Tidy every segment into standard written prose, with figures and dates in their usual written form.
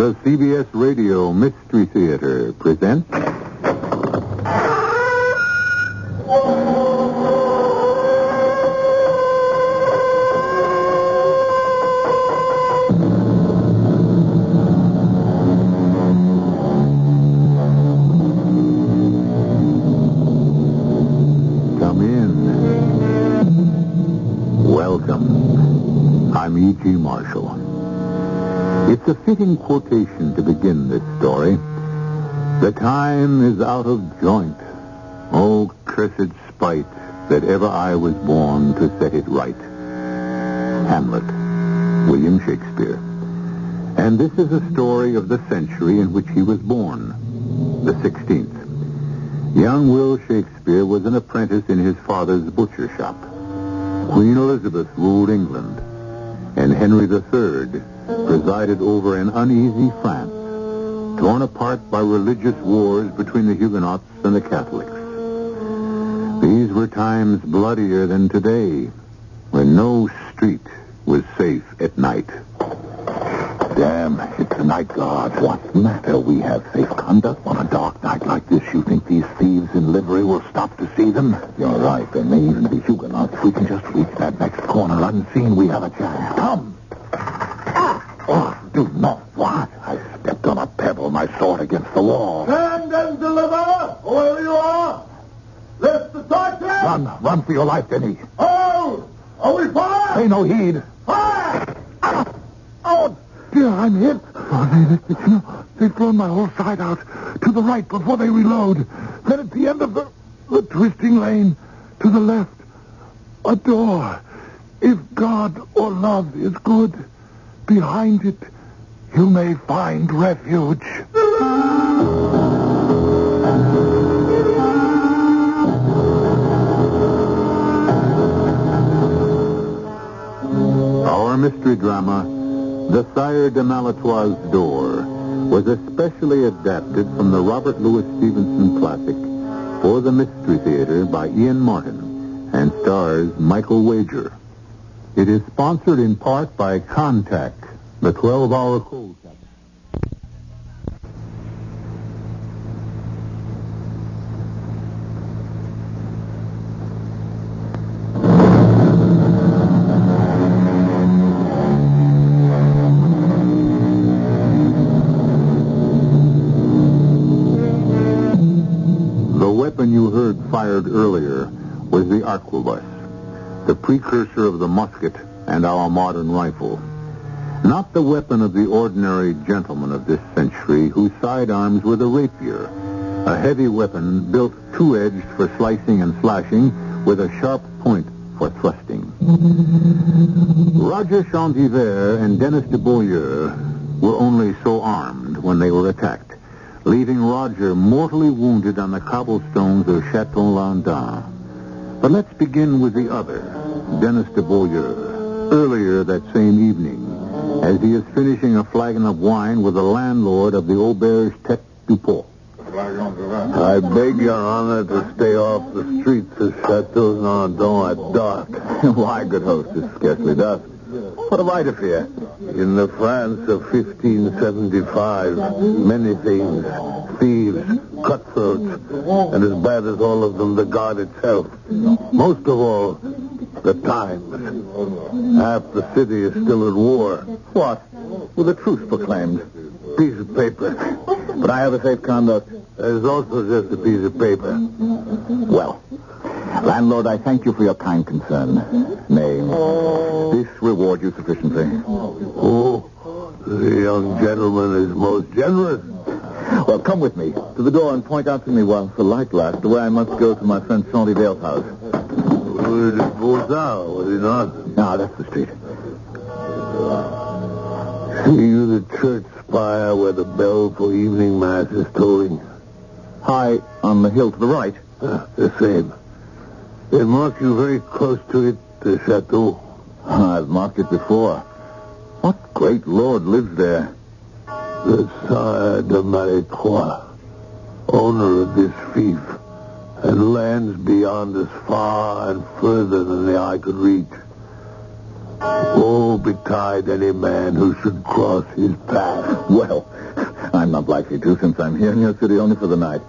The CBS Radio Mystery Theater presents... Come in. Welcome. I'm E.G. Marshall. It's a fitting quotation to begin this story. The time is out of joint. Oh, cursed spite, that ever I was born to set it right. Hamlet, William Shakespeare. And this is a story of the century in which he was born, the 16th. Young Will Shakespeare was an apprentice in his father's butcher shop. Queen Elizabeth ruled England, and Henry III presided over an uneasy France, torn apart by religious wars between the Huguenots and the Catholics. These were times bloodier than today, when no street was safe at night. Damn, it's the night guard. What's the matter? We have safe conduct on a dark night like this. You think these thieves in livery will stop to see them? You're right. There may even be Huguenots. If we can just reach that next corner unseen, we have a chance. Come. Oh, do not what? I stepped on a pebble, my sword against the wall. Stand and deliver, whoever you are. Lift the torches. Run for your life, Denny. Oh, are we fired? Pay no heed. Fire! Oh, dear, I'm hit. Oh, they've thrown my whole side out to the right before they reload. Then at the end of the twisting lane, to the left, a door. If God or love is good, behind it, you may find refuge. Our mystery drama, The Sire de Maletroits' Door, was especially adapted from the Robert Louis Stevenson classic for the Mystery Theater by Ian Martin and stars Michael Wager. It is sponsored in part by Contact, the 12-hour cold capsule. The weapon you heard fired earlier was the arquebus, the precursor of the musket and our modern rifle. Not the weapon of the ordinary gentleman of this century whose sidearms were the rapier, a heavy weapon built two-edged for slicing and slashing with a sharp point for thrusting. Roger Chantivert and Dennis de Beaulieu were only so armed when they were attacked, leaving Roger mortally wounded on the cobblestones of Chateau Landin. But let's begin with the other, Dennis de Beaulieu. Earlier that same evening, as he is finishing a flagon of wine with the landlord of the Auberge Tête du Port. I beg your honor to stay off the streets of Chateau Landin at dark. Why, good host, it's scarcely dusk. What have I to fear? In the France of 1575, many things, thieves, cutthroats, and as bad as all of them, the guard itself. Most of all, the times. Half the city is still at war. What? With a truce proclaimed. Piece of paper. But I have a safe conduct. There's also just a piece of paper. Well, landlord, I thank you for your kind concern. Nay, this reward you sufficiently. Oh, the young gentleman is most generous. Well, come with me to the door and point out to me whilst the light lasts the way I must go to my friend Chantivale's house. It goes out, was it not? No, that's the street. See you the church spire where the bell for evening mass is tolling? High on the hill to the right. The same. They mark you very close to it, the chateau. I've marked it before. What great lord lives there? The Sire de Maletroits, owner of this fief, and lands beyond as far and further than the eye could reach. Woe betide any man who should cross his path. Well, I'm not likely to, since I'm here in your city only for the night.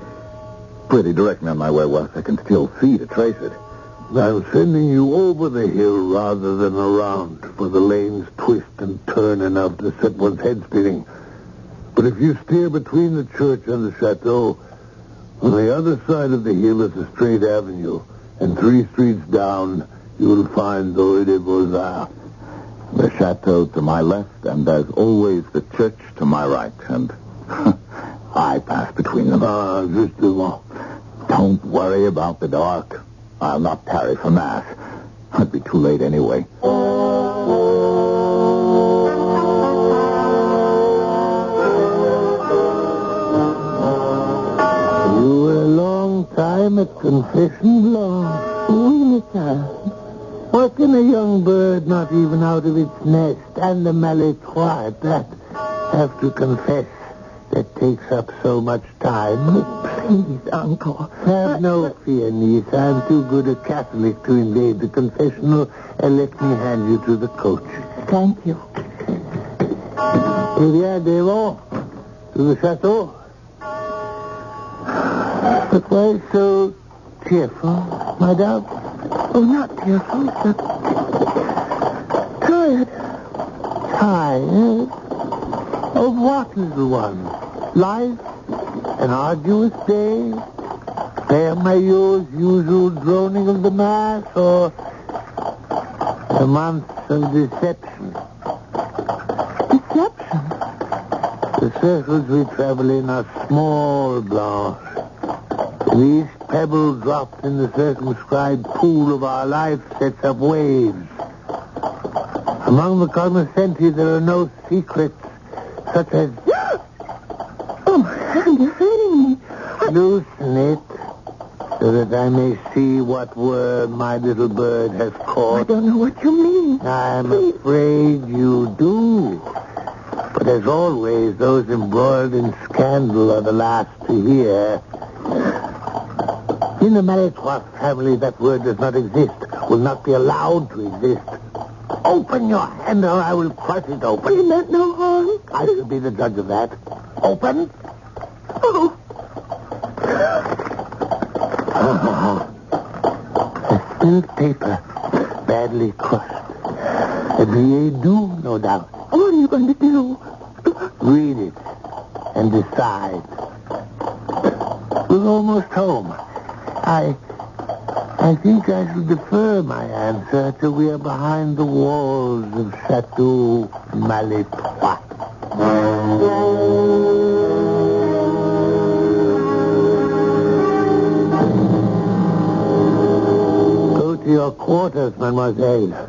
Pretty direct me on my way whilst I can still see to trace it. I'm sending you over the hill rather than around, for the lanes twist and turn enough to set one's head spinning. But if you steer between the church and the chateau, on the other side of the hill is a straight avenue, and 3 streets down, you will find the Rue des Beaux-Arts. The chateau to my left, and as always, the church to my right, and I pass between them. Justement. Don't worry about the dark. I'll not tarry for Mass. I'd be too late anyway. You were a long time at confession, Blanche. Oui, monsieur. What can a young bird not even out of its nest and the Maletroits that have to confess that takes up so much time? Please, Uncle. Have no fear, niece. I'm too good a Catholic to invade the confessional, and let me hand you to the coach. Thank you. Eh bien, Devon, to the chateau. But why so cheerful, madame? Oh, not tearful, but tired. Tired? Of what, little one? Life? An arduous day? Père Maillot's usual droning of the Mass? Or a month of deception? Deception? The circles we travel in are small, Blanche. The least pebble dropped in the circumscribed pool of our life sets up waves. Among the cognoscenti there are no secrets, such as... Oh, my hand, you're hurting me. Loosen it, so that I may see what worm my little bird has I caught. don't know what you mean. I'm afraid you do. But as always, those embroiled in scandal are the last to hear. In the Maletroit family, that word does not exist, will not be allowed to exist. Open your hand or I will crush it open. You meant no harm. I shall be the judge of that. Open. Oh. A spilled paper, badly crushed. A billet doux, no doubt. What are you going to do? Read it and decide. We're almost home. I think I shall defer my answer till we are behind the walls of Chateau Maletroit. Go to your quarters, mademoiselle.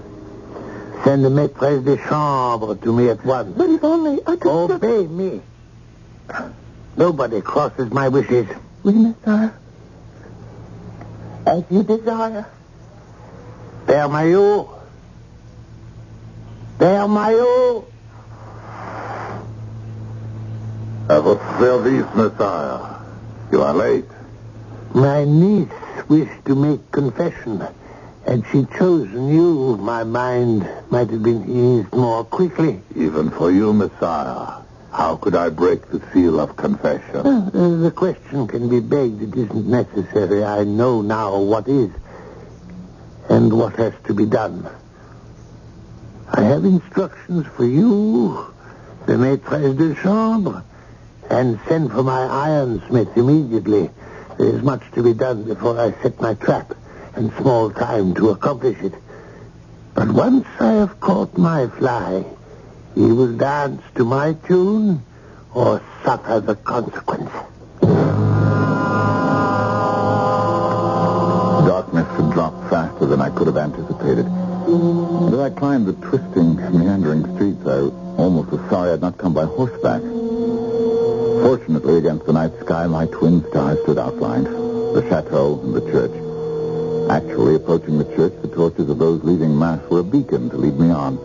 Send the maîtresse de chambre to me at once. But if only I could... Obey me. Nobody crosses my wishes. Oui, monsieur. As you desire. Père Maillot. Père Maillot. À votre service, Messiah. You are late. My niece wished to make confession. Had she chosen you, my mind might have been eased more quickly. Even for you, Messiah. How could I break the seal of confession? The question can be begged. It isn't necessary. I know now what is and what has to be done. I have instructions for you, the maîtresse de chambre, and send for my ironsmith immediately. There is much to be done before I set my trap, and small time to accomplish it. But once I have caught my fly, he will dance to my tune or suffer the consequence. Darkness had dropped faster than I could have anticipated. As I climbed the twisting, meandering streets, I almost was sorry I had not come by horseback. Fortunately, against the night sky, my twin stars stood outlined, the chateau and the church. Actually, approaching the church, the torches of those leaving Mass were a beacon to lead me on.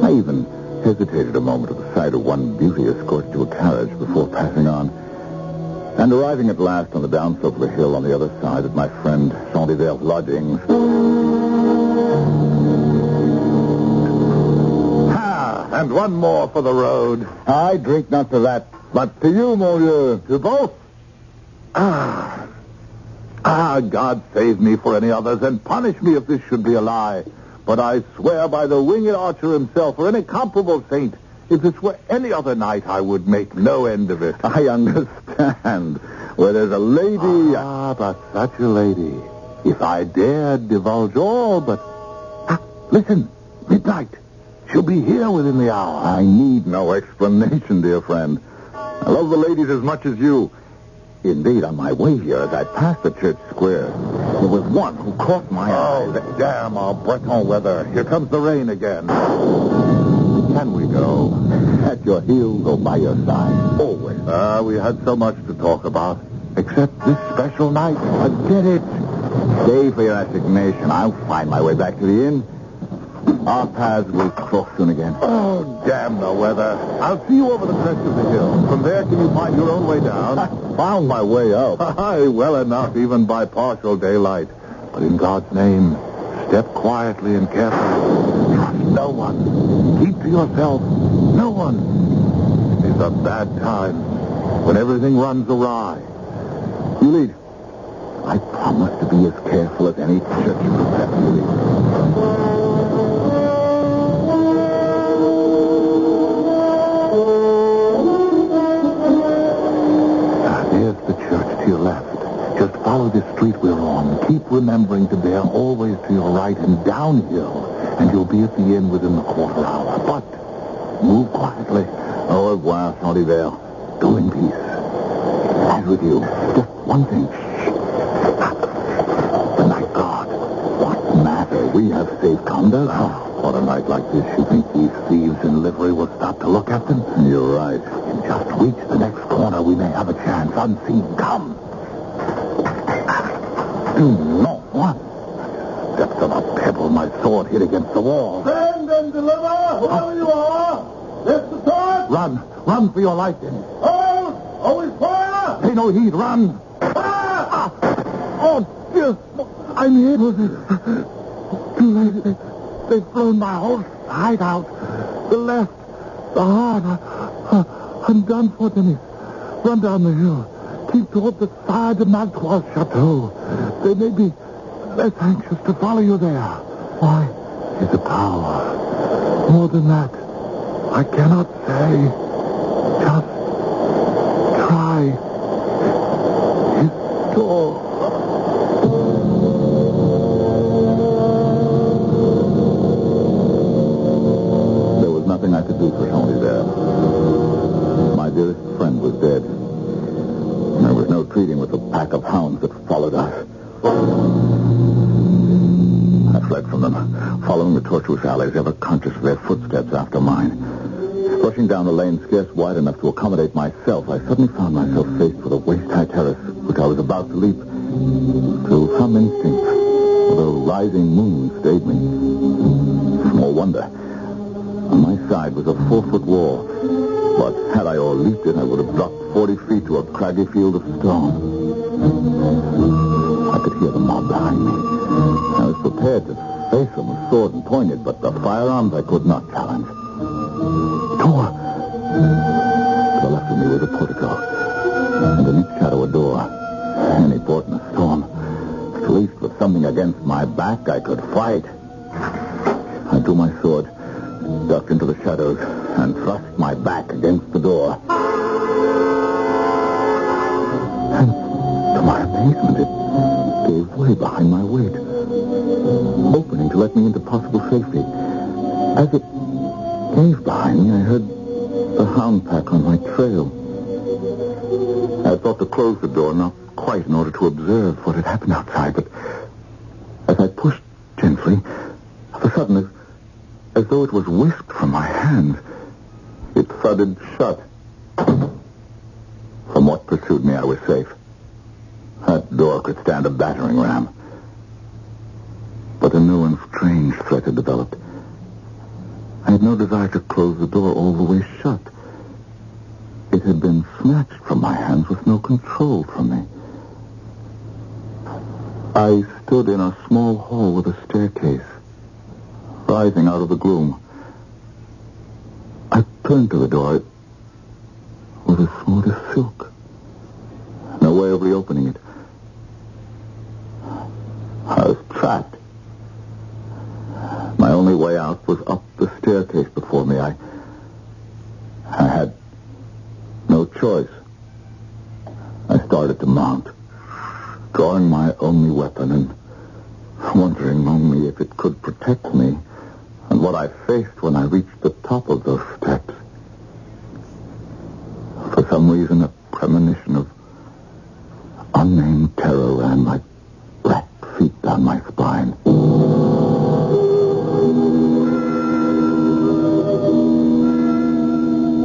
I even hesitated a moment at the sight of one beauty escorted to a carriage before passing on. And arriving at last on the downslope of the hill on the other side at my friend Jean Diver's lodgings, And one more for the road. I drink not to that, but to you, monsieur. To both? God save me for any others, and punish me if this should be a lie. But I swear by the winged archer himself, or any comparable saint, if this were any other night, I would make no end of it. I understand. Where there's a lady... but such a lady. If I dared divulge all, but... listen, midnight. She'll be here within the hour. I need no explanation, dear friend. I love the ladies as much as you. Indeed, on my way here, as I passed the church square, there was one who caught my eye. Oh, damn our Breton weather. Here comes the rain again. Can we go? At your heels or by your side? Always. We had so much to talk about. Except this special night. Forget it. Stay for your assignation. I'll find my way back to the inn. Our paths will cross soon again. Oh, damn the weather. I'll see you over the crest of the hill. From there, can you find your own way down? I found my way up. Aye, well enough, even by partial daylight. But in God's name, step quietly and carefully. Trust no one. Keep to yourself. No one. It's a bad time when everything runs awry. You lead. I promise to be as careful as any church professor you lead. Follow the street we're on. Keep remembering to bear always to your right and downhill, and you'll be at the inn within the quarter hour. But move quietly. Au revoir, Oliver. Go in peace. As with you, just one thing. The night guard. What matter? We have safe conduct. On a night like this, you think these thieves in livery will stop to look at them? You're right. And just reach the next corner, we may have a chance. Unseen, come. No, what? Steps of a pebble, my sword hit against the wall. Send and deliver, whoever you are. Lift the sword. Run for your life, then. Hold! Always fire! Pay no heed, run. Oh, dear. I'm hit. Too late. They've blown my whole side out. The left, the heart. I'm done for, Dennis. Run down the hill. Keep toward the Sire de Maletroits chateau. They may be less anxious to follow you there. Why? It's a power. More than that, I cannot say. Just try his door. There was nothing I could do for Tony there. My dearest friend was dead. There was no treating with the pack of hounds that followed us. I fled from them, following the tortuous alleys, ever conscious of their footsteps after mine. Rushing down the lane scarce wide enough to accommodate myself, I suddenly found myself faced with a waist-high terrace, which I was about to leap. Through some instinct, the rising moon stayed me. Small wonder. On my side was a 4-foot wall, but had I leaped it, I would have dropped 40 feet to a craggy field of stone. I could hear the mob behind me. I was prepared to face them with sword and pointed, but the firearms I could not challenge. Door! To the left of me was a portico, and in its shadow a door. Any port in a storm. At least with something against my back, I could fight. I drew my sword, ducked into the shadows, and thrust my back against the door. And to my amazement, it gave way behind my weight, opening to let me into possible safety. As it gave behind me, I heard the hound pack on my trail. I thought to close the door, not quite in order to observe what had happened outside, but as I pushed gently, of a sudden, as though it was whisked from my hands, it thudded shut. From what pursued me, I was safe. That door could stand a battering ram. But a new and strange threat had developed. I had no desire to close the door all the way shut. It had been snatched from my hands with no control from me. I stood in a small hall with a staircase, rising out of the gloom. I turned to the door. It was as smooth as silk. No way of reopening it. I was trapped. My only way out was up the staircase before me. I had no choice. I started to mount, drawing my only weapon and wondering only if it could protect me and what I faced when I reached the top of those steps. For some reason, a premonition of unnamed terror ran like black feet down my spine.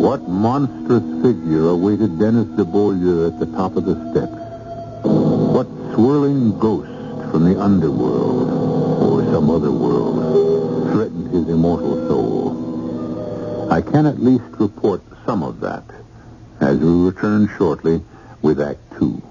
What monstrous figure awaited Dennis de Beaulieu at the top of the steps? What swirling ghost from the underworld or some other world threatened his immortal soul? I can at least report some of that as we return shortly with Act 2.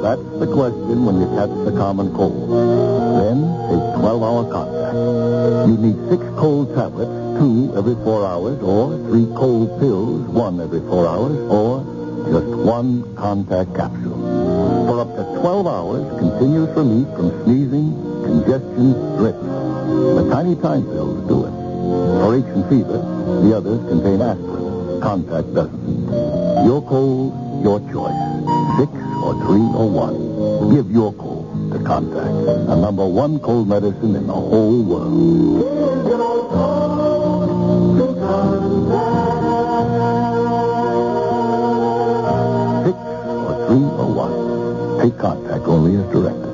That's the question when you catch the common cold. Then take 12-hour contact. You need 6 cold tablets, 2 every 4 hours, or 3 cold pills, 1 every 4 hours, or just 1 contact capsule. For up to 12 hours, continuous relief from sneezing, congestion, dripping. The tiny time pills do it. For aches and fever, the others contain aspirin. Contact doesn't. Your cold, your choice. 6 or 3 or 1. Give your cold to Contact, the #1 cold medicine in the whole world. 6 or 3 or 1. Take Contact only as directed.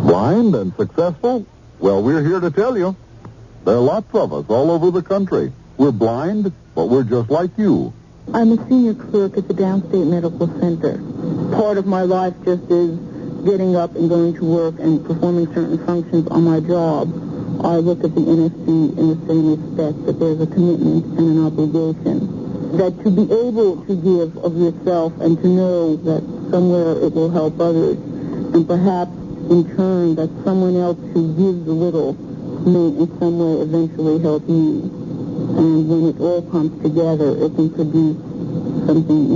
Blind and successful? Well, we're here to tell you. There are lots of us all over the country. We're blind, but we're just like you. I'm a senior clerk at the Downstate Medical Center. Part of my life just is getting up and going to work and performing certain functions on my job. I look at the NSC in the same respect, that there's a commitment and an obligation. That to be able to give of yourself and to know that somewhere it will help others, and perhaps in turn that someone else who gives a little may in some way eventually help you. And when it all comes together, it can produce something,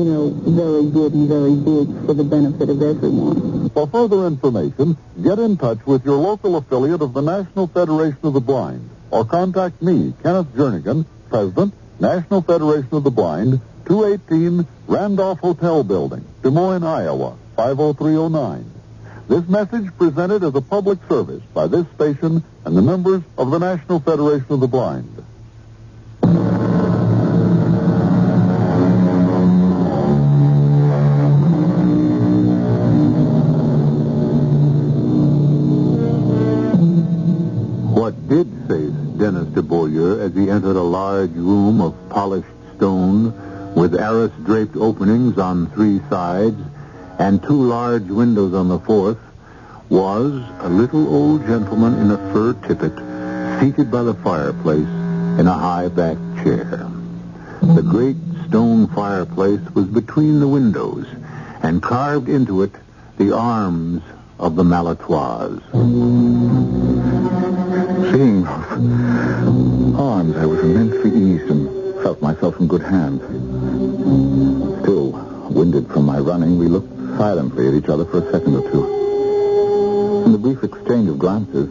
very good and very big for the benefit of everyone. For further information, get in touch with your local affiliate of the National Federation of the Blind, or contact me, Kenneth Jernigan, President, National Federation of the Blind, 218 Randolph Hotel Building, Des Moines, Iowa, 50309. This message presented as a public service by this station and the members of the National Federation of the Blind. What did face Dennis de Beaulieu as he entered a large room of polished stone with arras-draped openings on 3 sides and 2 large windows on the 4th was a little old gentleman in a fur tippet seated by the fireplace in a high-backed chair. The great stone fireplace was between the windows, and carved into it the arms of the Maletroits. Seeing those arms, I was immensely eased and felt myself in good hands. Still, winded from my running, we looked silently at each other for a second or two. In the brief exchange of glances,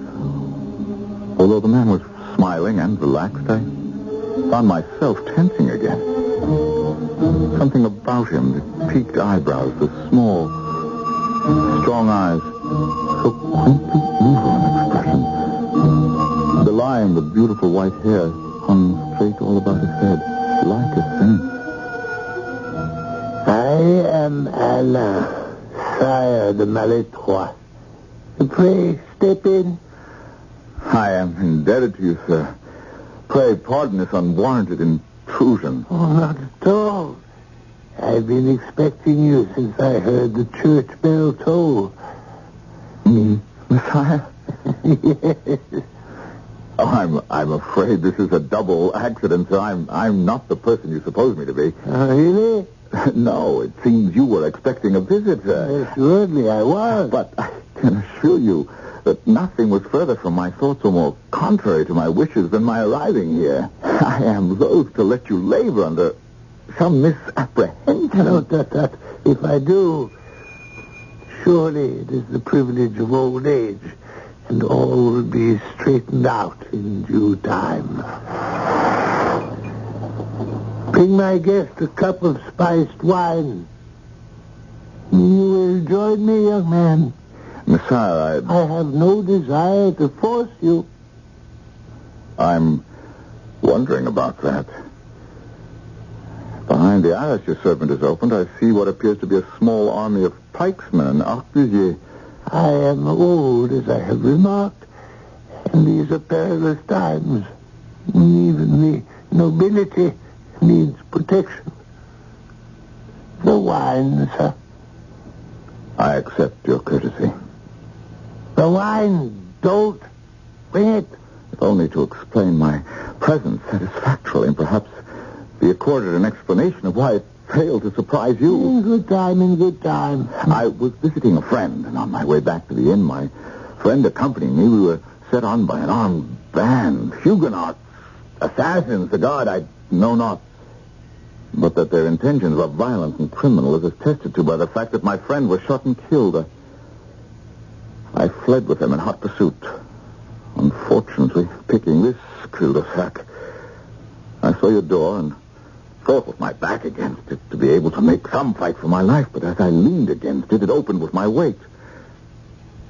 although the man was smiling and relaxed, I found myself tensing again. Something about him, the peaked eyebrows, the small, strong eyes, so quaintly evil in expression. Belying the beautiful white hair hung straight all about his head, like a saint. I am Allah, Sire de Maletroits. Pray, step in. I am indebted to you, sir. Pray pardon this unwarranted intrusion. Oh, not at all. I've been expecting you since I heard the church bell toll. Me, Messiah? Yes. I'm afraid this is a double accident, sir. I'm not the person you suppose me to be. Really? No, it seems you were expecting a visit, sir. Assuredly, I was. But I can assure you that nothing was further from my thoughts or more contrary to my wishes than my arriving here. I am loath to let you labor under some misapprehension. No, that. If I do, surely it is the privilege of old age, and all will be straightened out in due time. Bring my guest a cup of spiced wine. You will join me, young man. Messiah, I have no desire to force you. I'm wondering about that. Behind the arras your servant has opened, I see what appears to be a small army of pikesmen and arquebusiers. I am old, as I have remarked, and these are perilous times. Even the nobility needs protection. The wine, sir. I accept your courtesy. The wine, don't bring it. If only to explain my presence satisfactorily and perhaps be accorded an explanation of why it failed to surprise you. In good time. I was visiting a friend, and on my way back to the inn, my friend accompanying me, we were set on by an armed band, Huguenots, assassins, the guard I know not. But that their intentions were violent and criminal is attested to by the fact that my friend was shot and killed. I fled with them in hot pursuit. Unfortunately, picking this cul-de-sac, I saw your door and thought with my back against it to be able to make some fight for my life, but as I leaned against it, it opened with my weight.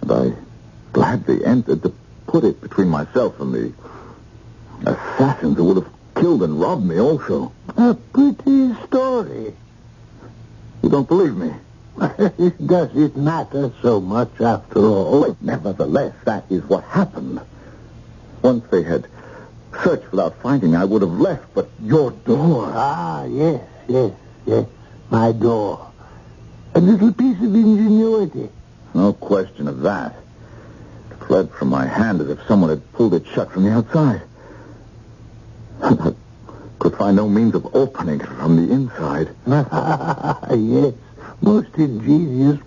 And I gladly entered to put it between myself and the assassins who would have killed and robbed me also. A pretty story. You don't believe me? Does it matter so much after all? But nevertheless, that is what happened. Once they had searched without finding me, I would have left, but your door... Ah, yes. My door. A little piece of ingenuity. No question of that. It fled from my hand as if someone had pulled it shut from the outside. I could find no means of opening it from the inside. Yes. Most ingenious.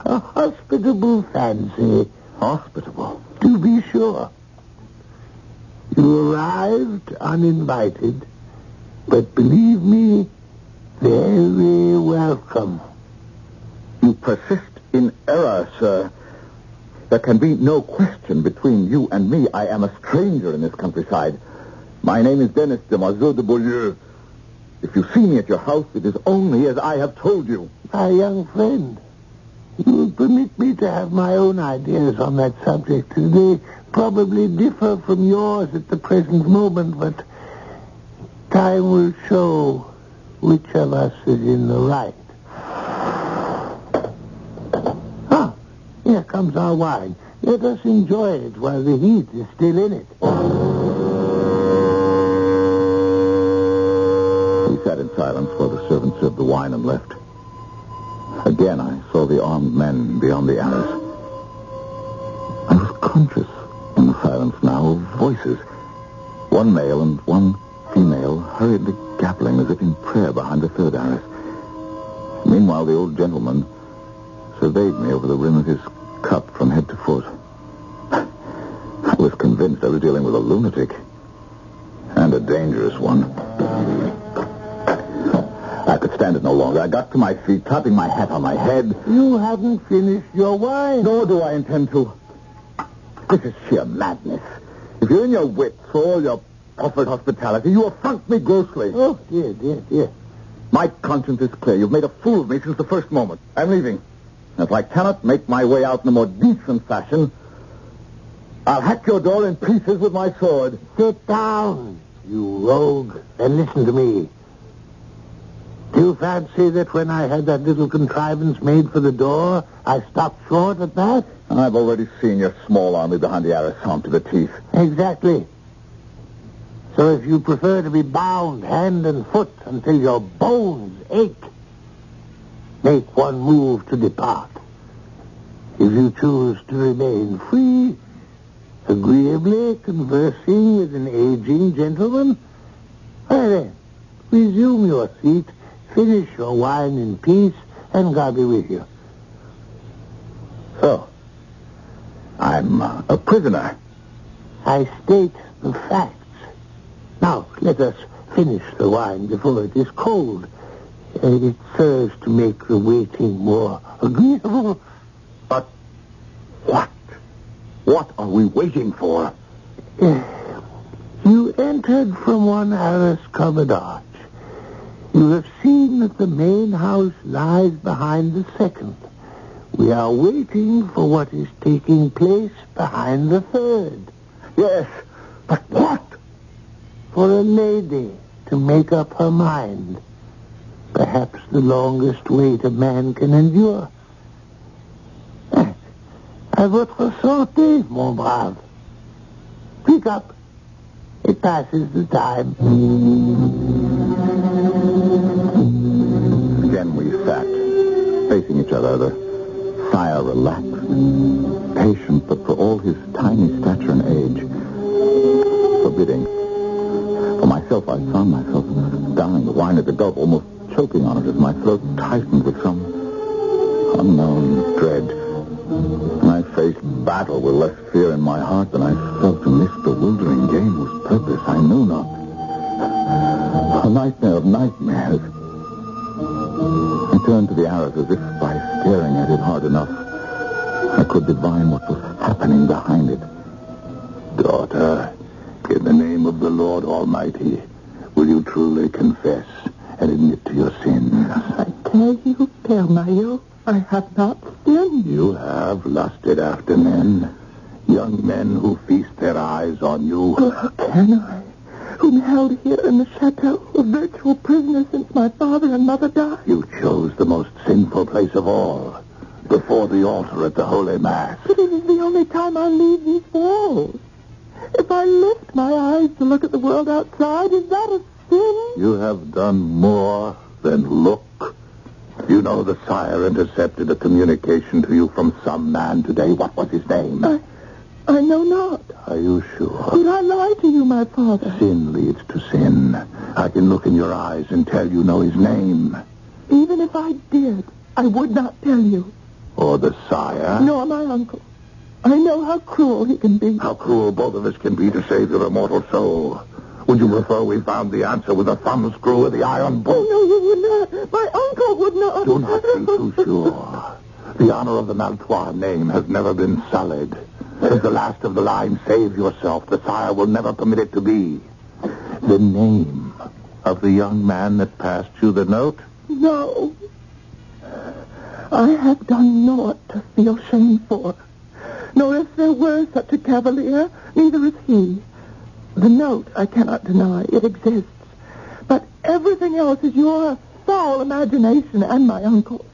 A hospitable fancy. Hospitable? To be sure. You arrived uninvited, but believe me, very welcome. You persist in error, sir. There can be no question between you and me. I am a stranger in this countryside. My name is Dennis de Mazur de Beaulieu. If you see me at your house, it is only as I have told you. My young friend, you will permit me to have my own ideas on that subject. They probably differ from yours at the present moment, but time will show which of us is in the right. Ah, here comes our wine. Let us enjoy it while the heat is still in it. We sat in silence while the servant served the wine and left. Again, I saw the armed men beyond the arras. I was conscious in the silence now of voices. One male and one female hurriedly gabbling as if in prayer behind the third arras. Meanwhile, the old gentleman surveyed me over the rim of his cup from head to foot. I was convinced I was dealing with a lunatic. And a dangerous one. I could stand it no longer. I got to my feet, clapping my hat on my head. You haven't finished your wine. Nor do I intend to. This is sheer madness. If you're in your wits for all your offered hospitality, you affront me grossly. Oh, dear. My conscience is clear. You've made a fool of me since the first moment. I'm leaving. If I cannot make my way out in a more decent fashion, I'll hack your door in pieces with my sword. Sit down, you rogue, and listen to me. Do you fancy that when I had that little contrivance made for the door, I stopped short at that? I've already seen your small army behind the arras armed to the teeth. Exactly. So if you prefer to be bound hand and foot until your bones ache, make one move to depart. If you choose to remain free, agreeably agreeably conversing with an aging gentleman? Why then, resume your seat, finish your wine in peace, and God be with you. So, I'm a prisoner. I state the facts. Now, let us finish the wine before it is cold. It serves to make the waiting more agreeable. But what? What are we waiting for? You entered from one arras-covered arch. You have seen that the main house lies behind the second. We are waiting for what is taking place behind the third. Yes, but what? For a lady to make up her mind. Perhaps the longest wait a man can endure. À votre santé, mon brave. Pick up. It passes the time. Again we sat, facing each other, the Sire relaxed, patient, but for all his tiny stature and age, forbidding. For myself, I found myself downing the wine at a gulp, almost choking on it as my throat tightened with some unknown dread. And I faced battle with less fear in my heart than I felt in this bewildering game whose purpose I knew not. A nightmare of nightmares. I turned to the arras as if by staring at it hard enough, I could divine what was happening behind it. Daughter, in the name of the Lord Almighty, will you truly confess and admit to your sins? I tell you, Père Maillot, I have not sinned. You have lusted after men, young men who feast their eyes on you. Oh, how can I? Whom held here in the chateau, a virtual prisoner since my father and mother died. You chose the most sinful place of all, before the altar at the Holy Mass. But it is the only time I leave these walls. If I lift my eyes to look at the world outside, is that a sin? You have done more than look. You know the Sire intercepted a communication to you from some man today. What was his name? I know not. Are you sure? Would I lie to you, my father? Sin leads to sin. I can look in your eyes and tell you know his name. Even if I did, I would not tell you. Or the Sire? Nor my uncle. I know how cruel he can be. How cruel both of us can be to save your immortal soul. Would you prefer we found the answer with a thumbscrew of the iron bolt? Oh, no, you would not. My uncle would not. Do not be too sure. The honor of the Maletroits name has never been sullied. As the last of the line, save yourself. The Sire will never permit it to be. The name of the young man that passed you the note? No. I have done naught to feel shame for. Nor if there were such a cavalier, neither is he. The note, I cannot deny. It exists. But everything else is your foul imagination and my uncle's.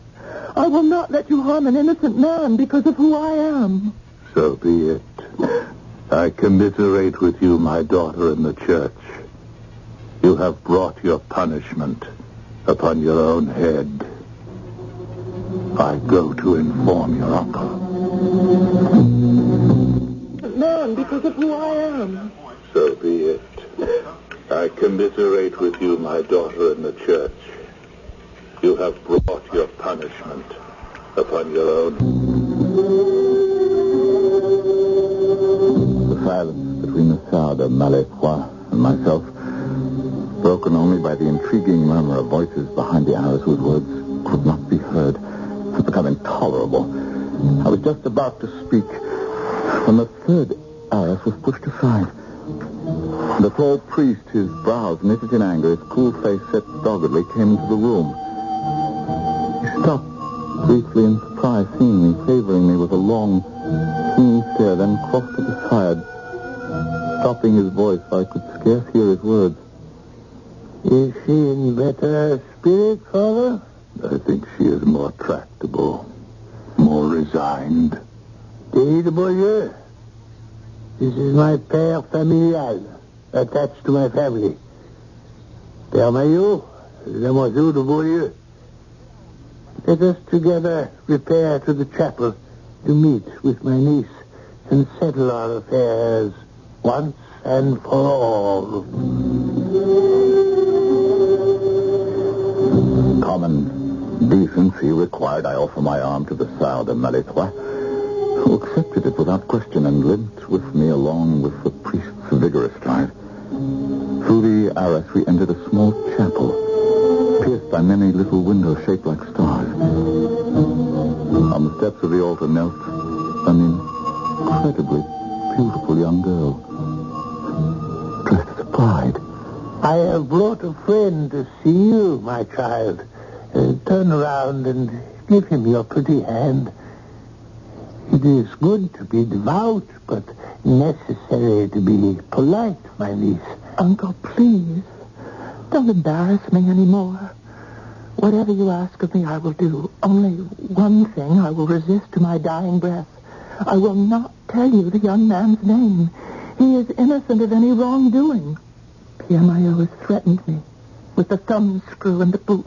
I will not let you harm an innocent man because of who I am. So be it. I commiserate with you, my daughter, in the church. You have brought your punishment upon your own head. I go to inform your uncle. Man, because of who I am. So be it. I commiserate with you, my daughter, in the church. You have brought your punishment upon your own. The silence between the Sire de Maletroits and myself, broken only by the intriguing murmur of voices behind the arras whose words could not be heard, had become intolerable. I was just about to speak when the third arras was pushed aside. The tall priest, his brows knitted in anger, his cool face set doggedly, came into the room. He stopped briefly in surprise, seeing me, favoring me with a long, keen stare, then crossed to the side, stopping his voice so I could scarce hear his words. Is she in better spirit, Father? I think she is more tractable, more resigned. David de Beaulieu. This is my père familial, attached to my family. Père Maillot, Demoiselle de Beaulieu. Let us together repair to the chapel to meet with my niece and settle our affairs once and for all. Common decency required I offer my arm to the Sire de Maletroits, who accepted it without question and limped with me along with the priest's vigorous stride. Through the arras we entered a small chapel, pierced by many little windows shaped like stars. On the steps of the altar knelt an incredibly beautiful young girl, dressed as a bride. I have brought a friend to see you, my child. Turn around and give him your pretty hand. It is good to be devout, but necessary to be polite, my niece. Uncle, please, don't embarrass me anymore. Whatever you ask of me, I will do. Only one thing I will resist to my dying breath. I will not tell you the young man's name. He is innocent of any wrongdoing. Pierre Maillot has threatened me with the thumbscrew and the boot.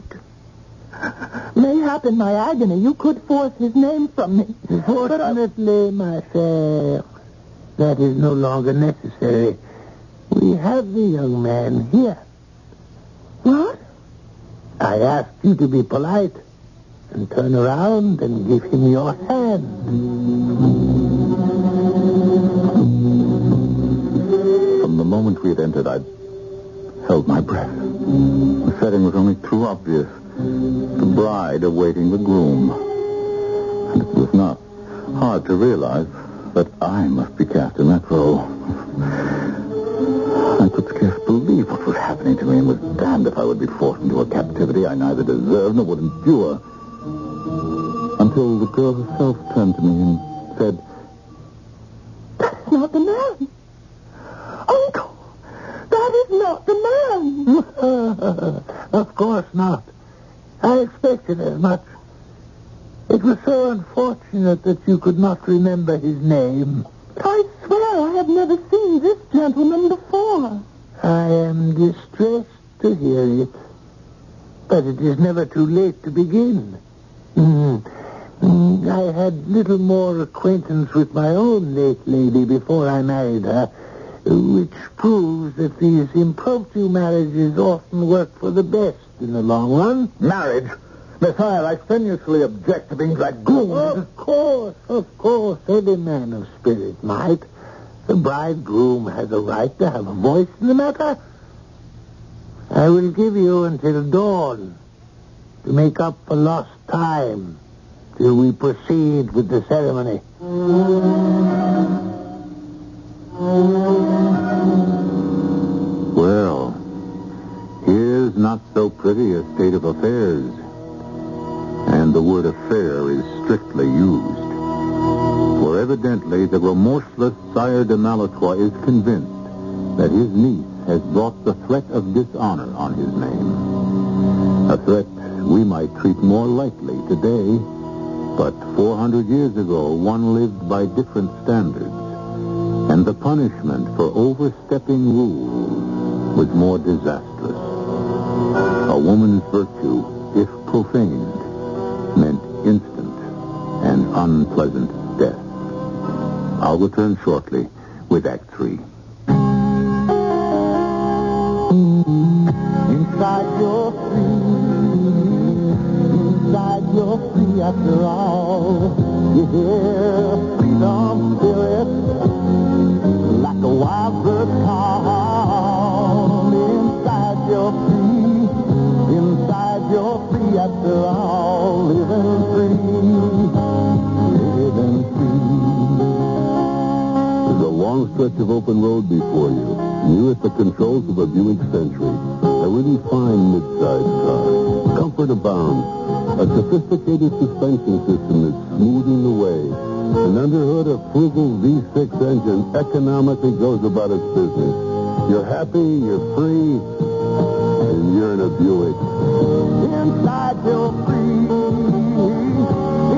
Mayhap in my agony you could force his name from me. Fortunately, my fair, that is no longer necessary. We have the young man here. What? I asked you to be polite and turn around and give him your hand. From the moment we had entered, I held my breath. The setting was only too obvious. The bride awaiting the groom. And it was not hard to realize that I must be cast in that role. I could scarce believe what was happening to me and was damned if I would be forced into a captivity I neither deserved nor would endure. Until the girl herself turned to me and said, "That's not the man. Uncle, that is not the man." Of course not. I expected as much. It was so unfortunate that you could not remember his name. I swear I have never seen this gentleman before. I am distressed to hear it. But it is never too late to begin. I had little more acquaintance with my own late lady before I married her, which proves that these impromptu marriages often work for the best in the long run. "Marriage? Messiah, I strenuously object to being dragooned." Of course, every man of spirit might. The bridegroom has a right to have a voice in the matter. I will give you until dawn to make up for lost time till we proceed with the ceremony. Well, here's not so pretty a state of affairs. And the word affair is strictly used. For evidently the remorseless Sire de Maletroit is convinced that his niece has brought the threat of dishonor on his name. A threat we might treat more lightly today, but 400 years ago one lived by different standards, and the punishment for overstepping rules was more disastrous. A woman's virtue, if profaned, meant instant and unpleasant death. I'll return shortly with Act 3. Inside you're free after all. You hear freedom spirit like a wild bird call. Inside you're free after all. Living free. There's a long stretch of open road before you. You at the controls of a Buick Century. A really fine mid-sized car. Comfort abounds. A sophisticated suspension system is smoothing the way. An underhood of frugal V6 engine economically goes about its business. You're happy, you're free, and you're in a Buick. Inside you're free.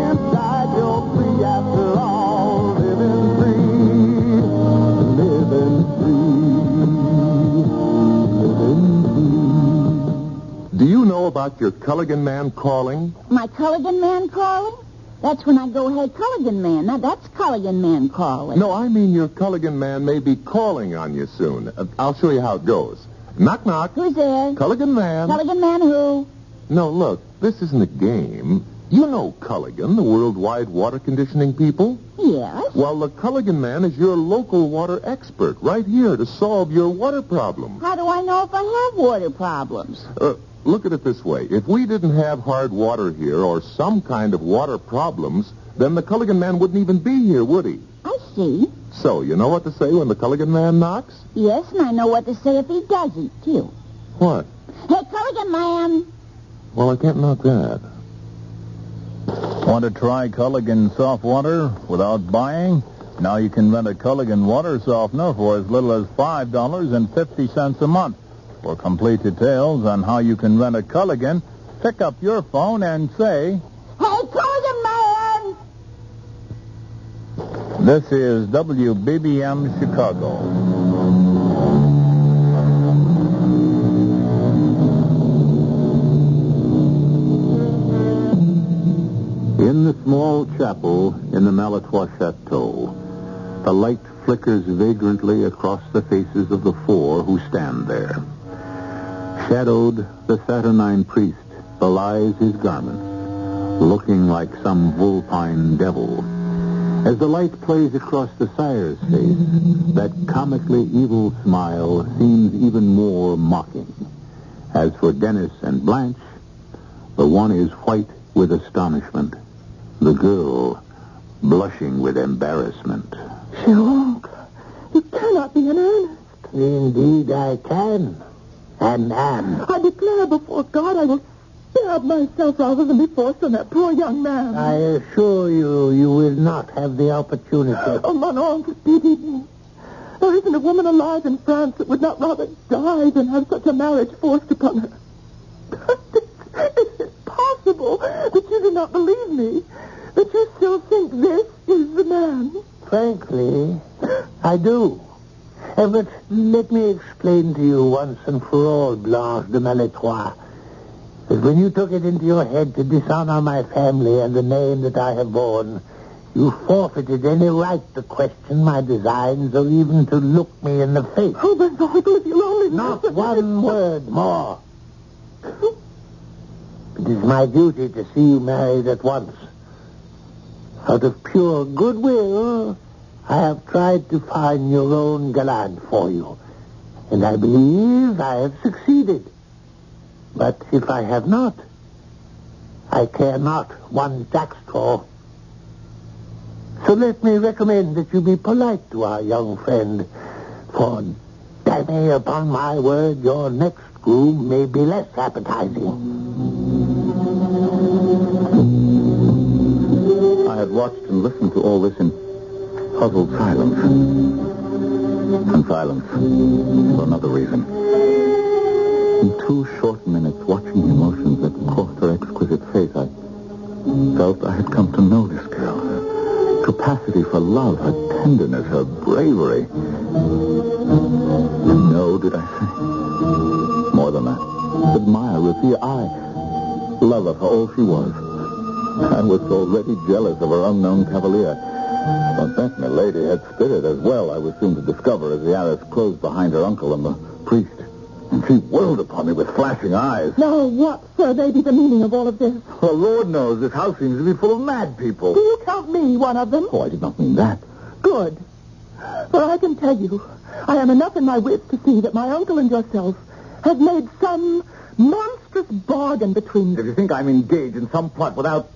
Inside you're free after all. Living free. Living free. Living free. Do you know about your Culligan man calling? My Culligan man calling? That's when I go, hey, Culligan man. Now, that's Culligan man calling. No, I mean your Culligan man may be calling on you soon. I'll show you how it goes. Knock, knock. Who's there? Culligan man. Culligan man who? No, look, this isn't a game. You know Culligan, the worldwide water conditioning people. Yes. Well, the Culligan man is your local water expert right here to solve your water problem. How do I know if I have water problems? Look at it this way. If we didn't have hard water here or some kind of water problems, then the Culligan man wouldn't even be here, would he? I see. So, you know what to say when the Culligan man knocks? Yes, and I know what to say if he doesn't, too. What? Hey, Culligan man. Well, I can't knock that. Want to try Culligan soft water without buying? Now you can rent a Culligan water softener for as little as $5.50 a month. For complete details on how you can rent a Culligan, pick up your phone and say, Hey, Culligan man! This is WBBM Chicago. In the small chapel in the Maletroits chateau, the light flickers vagrantly across the faces of the four who stand there. Shadowed, the saturnine priest belies his garments, looking like some vulpine devil. As the light plays across the Sire's face, that comically evil smile seems even more mocking. As for Dennis and Blanche, the one is white with astonishment, the girl blushing with embarrassment. Sherlock, you cannot be in earnest. Indeed I can. And am. I declare before God I will stab myself rather than be forced on that poor young man. I assure you, you will not have the opportunity. Oh, Manon, pity me. There isn't a woman alive in France that would not rather die than have such a marriage forced upon her. Is it possible that you do not believe me? That you still think this is the man? Frankly, I do. But let me explain to you once and for all, Blanche de Maletroits, that when you took it into your head to dishonor my family and the name that I have borne, you forfeited any right to question my designs or even to look me in the face. Oh, but Michael, if you'll only... Not one word more. It is my duty to see you married at once. Out of pure goodwill, I have tried to find your own gallant for you. And I believe I have succeeded. But if I have not, I care not one jackstraw. So let me recommend that you be polite to our young friend, for, damme, upon my word, your next groom may be less appetizing. I had watched and listened to all this in puzzled silence. And silence for another reason. In 2 short minutes, watching the emotions that crossed her exquisite face, I felt I had come to know this girl. Her capacity for love, her tenderness, her bravery. And no, did I say? More than that. Admire, revere, love of her all she was. I was already jealous of her unknown cavalier. But that milady had spirit as well, I was soon to discover as the arras closed behind her uncle and the priest. And she whirled upon me with flashing eyes. Now, what, sir, may be the meaning of all of this? Well, Lord knows this house seems to be full of mad people. Do you count me one of them? Oh, I did not mean that. Good. For I can tell you, I am enough in my wits to see that my uncle and yourself have made some monstrous bargain between If them. you think I'm engaged in some plot without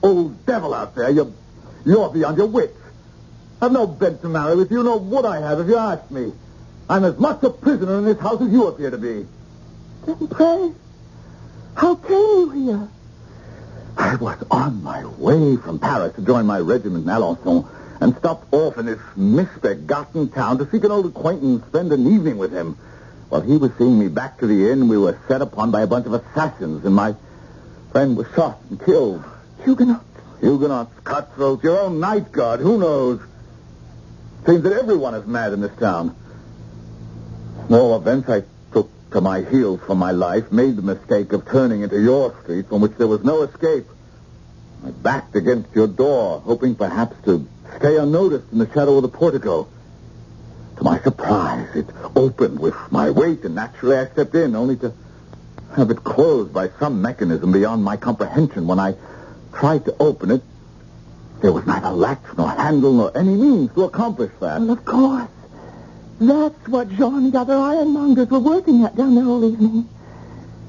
old devil out there, you're beyond your wits. I've no bed to marry with you, nor would I have if you asked me. I'm as much a prisoner in this house as you appear to be. Then pray, how came you here? I was on my way from Paris to join my regiment in Alençon and stopped off in this misbegotten town to seek an old acquaintance and spend an evening with him. While he was seeing me back to the inn, we were set upon by a bunch of assassins, and my friend was shot and killed. Huguenots. Huguenots, cutthroats, your own night guard, who knows? Seems that everyone is mad in this town. In all events, I took to my heels for my life, made the mistake of turning into your street from which there was no escape. I backed against your door, hoping perhaps to stay unnoticed in the shadow of the portico. To my surprise, it opened with my weight, and naturally I stepped in, only to have it closed by some mechanism beyond my comprehension. When I tried to open it, there was neither latch nor handle nor any means to accomplish that. Well, of course. That's what Jean and the other ironmongers were working at down there all evening.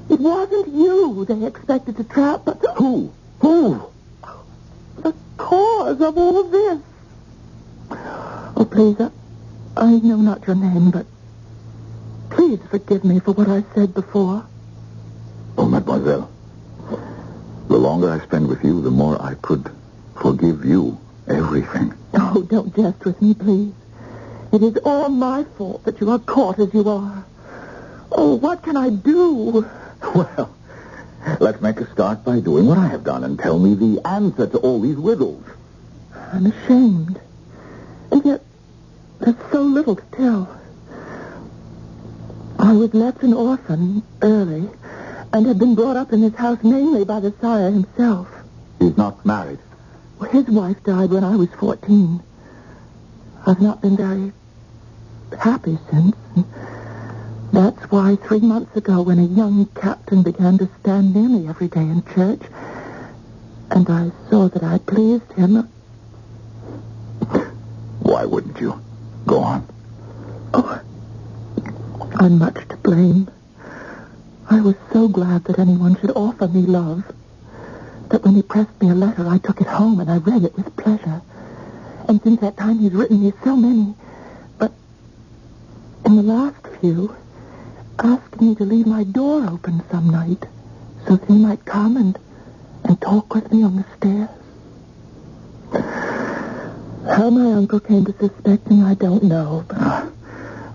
It wasn't you they expected to trap, but... Who? Who? The cause of all of this. Oh, please, I know not your name, but please forgive me for what I said before. Oh, mademoiselle, the longer I spend with you, the more I could forgive you everything. Oh, don't jest with me, please. It is all my fault that you are caught as you are. Oh, what can I do? Well, let's make a start by doing what I have done and tell me the answer to all these riddles. I'm ashamed. And yet, there's so little to tell. I was left an orphan early and had been brought up in this house mainly by the Sire himself. He's not married. Well, his wife died when I was 14. I've not been very happy since. That's why 3 months ago, when a young captain began to stand near me every day in church, and I saw that I pleased him... Why wouldn't you? Go on. Oh, I'm much to blame. I was so glad that anyone should offer me love, that when he pressed me a letter, I took it home and I read it with pleasure. And since that time, he's written me so many. But in the last few, asked me to leave my door open some night so that he might come and talk with me on the stairs. How my uncle came to suspect me, I don't know. But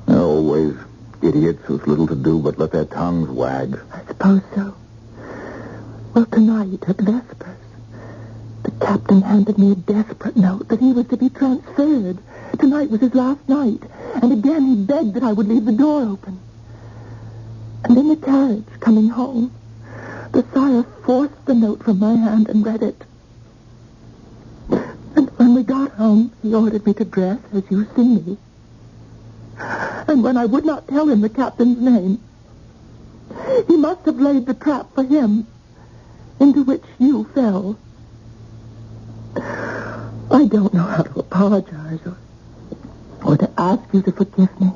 there are always idiots who's little to do but let their tongues wag. I suppose so. Well, tonight at Vespers, the captain handed me a desperate note that he was to be transferred. Tonight was his last night. And again he begged that I would leave the door open. And in the carriage, coming home, the Sire forced the note from my hand and read it. And when we got home, he ordered me to dress as you see me. And when I would not tell him the captain's name, he must have laid the trap for him, into which you fell. I don't know how to apologize or to ask you to forgive me.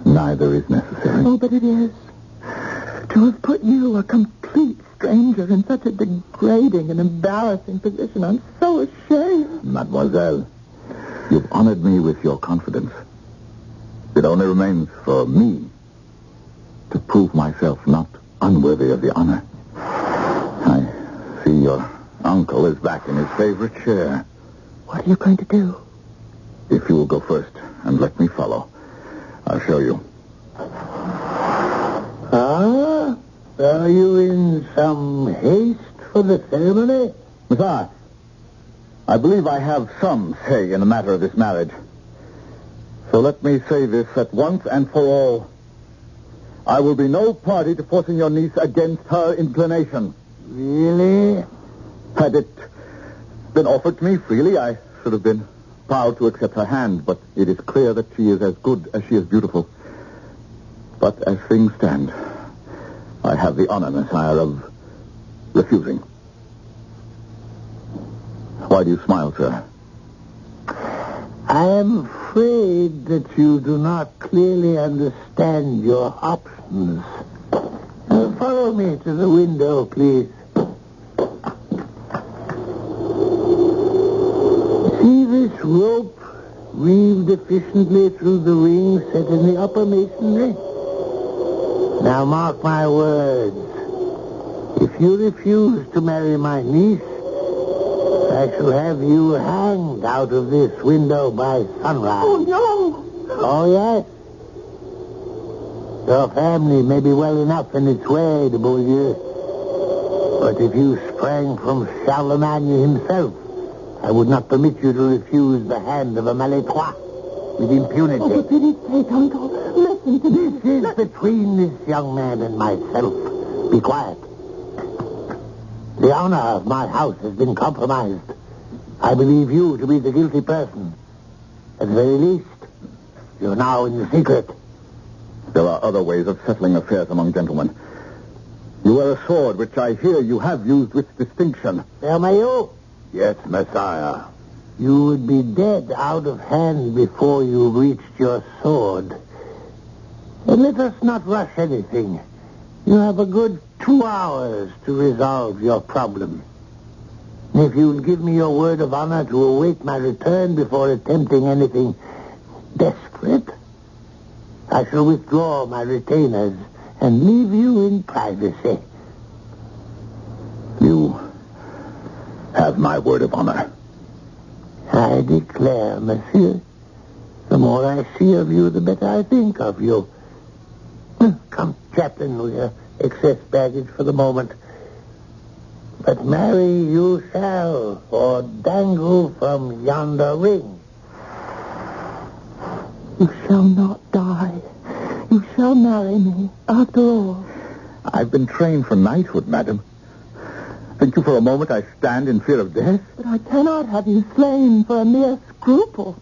Neither is necessary. Oh, but it is. To have put you, a complete stranger, in such a degrading and embarrassing position, I'm so ashamed. Mademoiselle, you've honored me with your confidence. It only remains for me to prove myself not unworthy of the honor. I see your uncle is back in his favorite chair. What are you going to do? If you will go first and let me follow, I'll show you. Ah, are you in some haste for the ceremony? Messiah, I believe I have some say in the matter of this marriage. So let me say this at once and for all. I will be no party to forcing your niece against her inclination. Really? Had it been offered to me freely, I should have been proud to accept her hand, but it is clear that she is as good as she is beautiful. But as things stand, I have the honor, Messiah, of refusing. Why do you smile, sir? I am afraid that you do not clearly understand your options. Follow me to the window, please. See this rope weaved efficiently through the ring set in the upper masonry? Now mark my words. If you refuse to marry my niece, I shall have you hanged out of this window by sunrise. Oh, no. Oh, yes. Your family may be well enough in its way, de Beaulieu. But if you sprang from Charlemagne himself, I would not permit you to refuse the hand of a Maletroit with impunity. Oh, for pity's sake, Uncle, listen to me. This is between this young man and myself. Be quiet. The honor of my house has been compromised. I believe you to be the guilty person. At the very least, you're now in the secret. There are other ways of settling affairs among gentlemen. You wear a sword, which I hear you have used with distinction. Mayo, Yes, Messiah. you would be dead out of hand before you reached your sword. And let us not rush anything. You have a good 2 hours to resolve your problem. If you'll give me your word of honor to await my return before attempting anything desperate, I shall withdraw my retainers and leave you in privacy. You have my word of honor. I declare, monsieur, the more I see of you, the better I think of you. Come, Chaplain, we'll excess baggage for the moment. But marry you shall, or dangle from yonder ring. You shall not die. You shall marry me, after all. I've been trained for knighthood, madam. Think you for a moment I stand in fear of death? But I cannot have you slain for a mere scruple.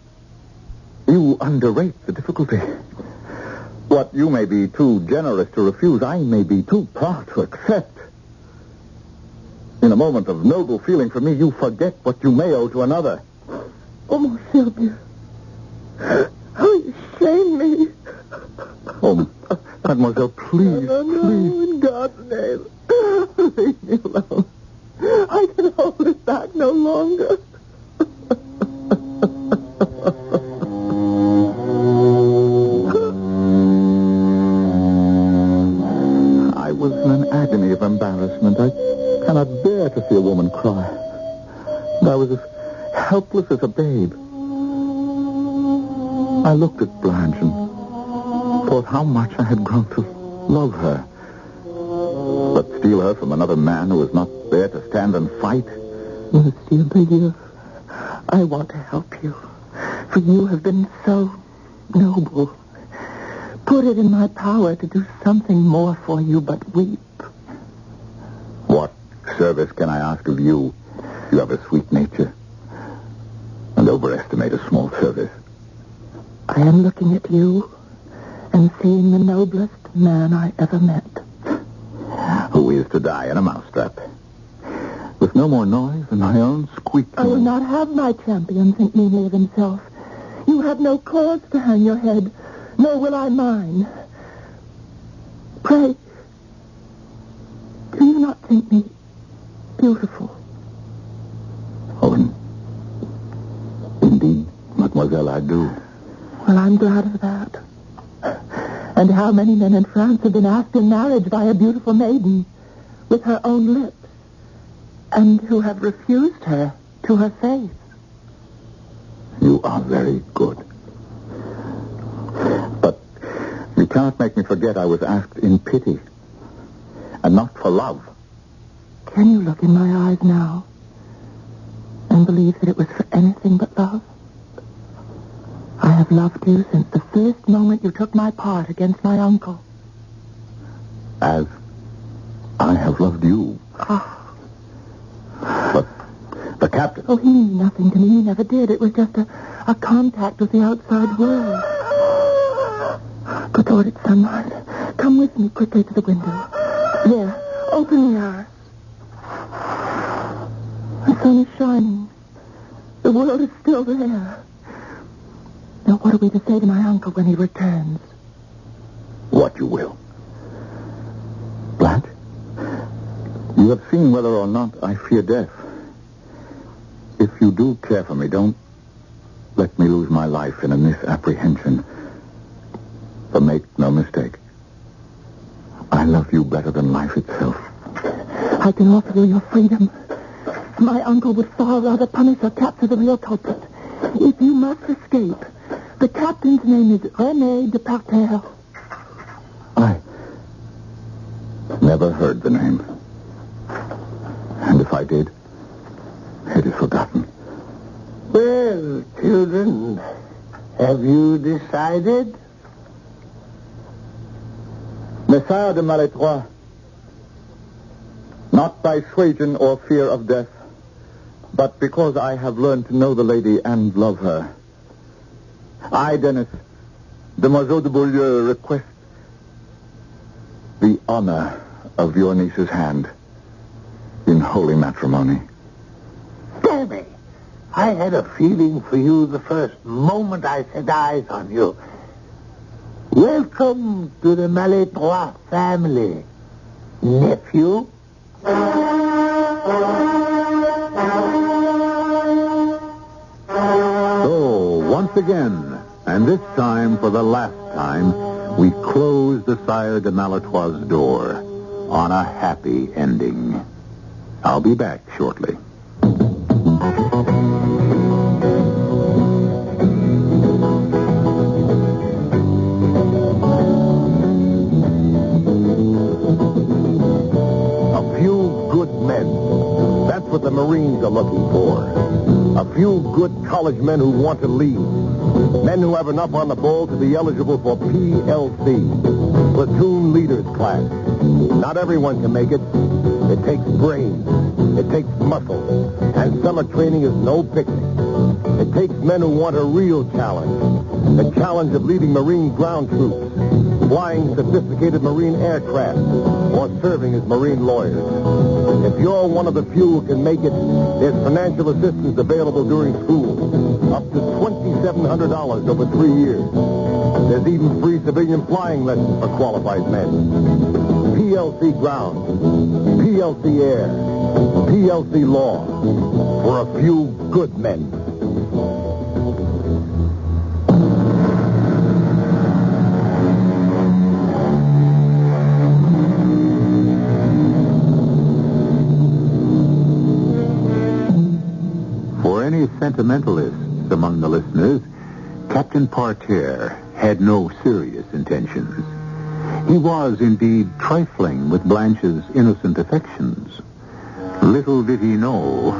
You underrate the difficulty. What you may be too generous to refuse, I may be too proud to accept. In a moment of noble feeling for me, you forget what you may owe to another. Oh, mon Sylvia. How you shame me. Oh, mademoiselle, please, No, please. in God's name. Leave me alone. I can hold it back no longer. I was in an agony of embarrassment. I cannot bear to see a woman cry. And I was as helpless as a babe. I looked at Blanche and thought how much I had grown to love her. But steal her from another man who was not there to stand and fight? Monsieur Bayeux, I want to help you. For you have been so noble. Put it in my power to do something more for you but weep. What service can I ask of you? You have a sweet nature. And overestimate a small service. I am looking at you and seeing the noblest man I ever met. Who is to die in a mousetrap. With no more noise than my own squeaking. I will not have my champion think meanly of himself. You have no cause to hang your head, nor will I mine. Pray, do you not think me beautiful? Oh, indeed, mademoiselle, I do. Well, I'm glad of that. And how many men in France have been asked in marriage by a beautiful maiden with her own lips, and who have refused her to her face? You are very good. But you cannot make me forget I was asked in pity, and not for love. Can you look in my eyes now and believe that it was for anything but love? I have loved you since the first moment you took my part against my uncle. As I have loved you. Oh. But the captain... Oh, he knew nothing to me. He never did. It was just a contact with the outside world. Good Lord, it's sunrise. Come with me quickly to the window. There, open the arras. The sun is shining. The world is still there. Now, what are we to say to my uncle when he returns? What you will. Blanche, you have seen whether or not I fear death. If you do care for me, don't let me lose my life in a misapprehension. But make no mistake, I love you better than life itself. I can offer you your freedom. My uncle would far rather punish or capture the real culprit. If you must escape, the captain's name is René de Parterre. I never heard the name. And if I did, it is forgotten. Well, children, have you decided? Messire de Maletroits, Not by suasion or fear of death, but because I have learned to know the lady and love her. I, Dennis, Demoiselle de Beaulieu, request the honor of your niece's hand in holy matrimony. Damn it! I had a feeling for you the first moment I set eyes on you. Welcome to the Maletroits family, nephew. So, once again, and this time for the last time, we close the Sire de Maletroit's door on a happy ending. I'll be back shortly. What the Marines are looking for. A few good college men who want to lead. Men who have enough on the ball to be eligible for PLC, Platoon Leaders Class. Not everyone can make it. It takes brains. It takes muscle. And summer training is no picnic. It takes men who want a real challenge. The challenge of leading Marine ground troops, flying sophisticated Marine aircraft, or serving as Marine lawyers. If you're one of the few who can make it, there's financial assistance available during school, up to $2,700 over 3 years. There's even free civilian flying lessons for qualified men. PLC ground, PLC air, PLC law, for a few good men. Sentimentalists among the listeners, Captain Parterre had no serious intentions. He was indeed trifling with Blanche's innocent affections. Little did he know,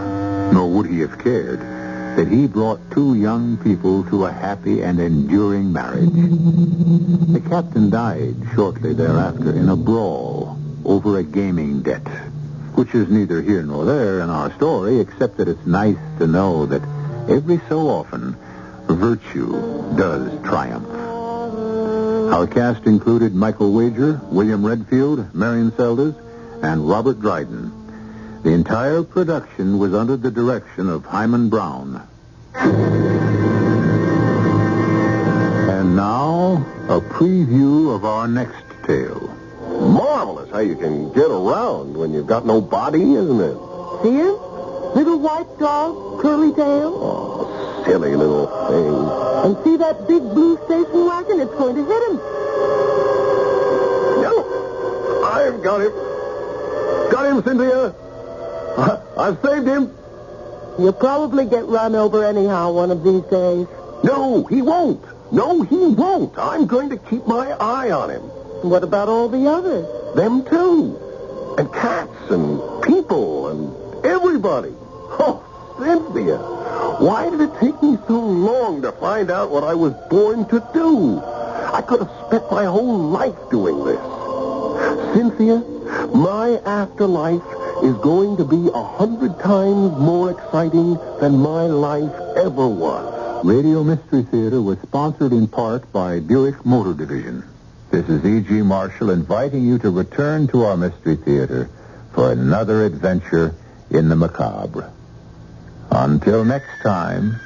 nor would he have cared, that he brought two young people to a happy and enduring marriage. The captain died shortly thereafter in a brawl over a gaming debt, which is neither here nor there in our story, except that it's nice to know that every so often, virtue does triumph. Our cast included Michael Wager, William Redfield, Marion Seldes, and Robert Dryden. The entire production was under the direction of Hyman Brown. And now, a preview of our next tale. Marvelous how you can get around when you've got no body, isn't it? See him? Little white dog, curly tail. Oh, silly little thing. And see that big blue station wagon? It's going to hit him. No! I've got him. Got him, Cynthia. I've saved him. You'll probably get run over anyhow one of these days. No, he won't. No, he won't. I'm going to keep my eye on him. What about all the others? Them too. And cats and people and everybody. Oh, Cynthia, why did it take me so long to find out what I was born to do? I could have spent my whole life doing this. Cynthia, my afterlife is going to be 100 times more exciting than my life ever was. Radio Mystery Theater was sponsored in part by Buick Motor Division. This is E.G. Marshall inviting you to return to our Mystery Theater for another adventure in the macabre. Until next time,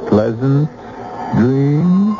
pleasant dreams.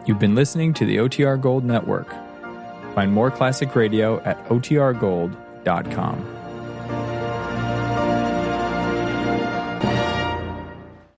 You've been listening to the OTR Gold Network. Find more classic radio at otrgold.com.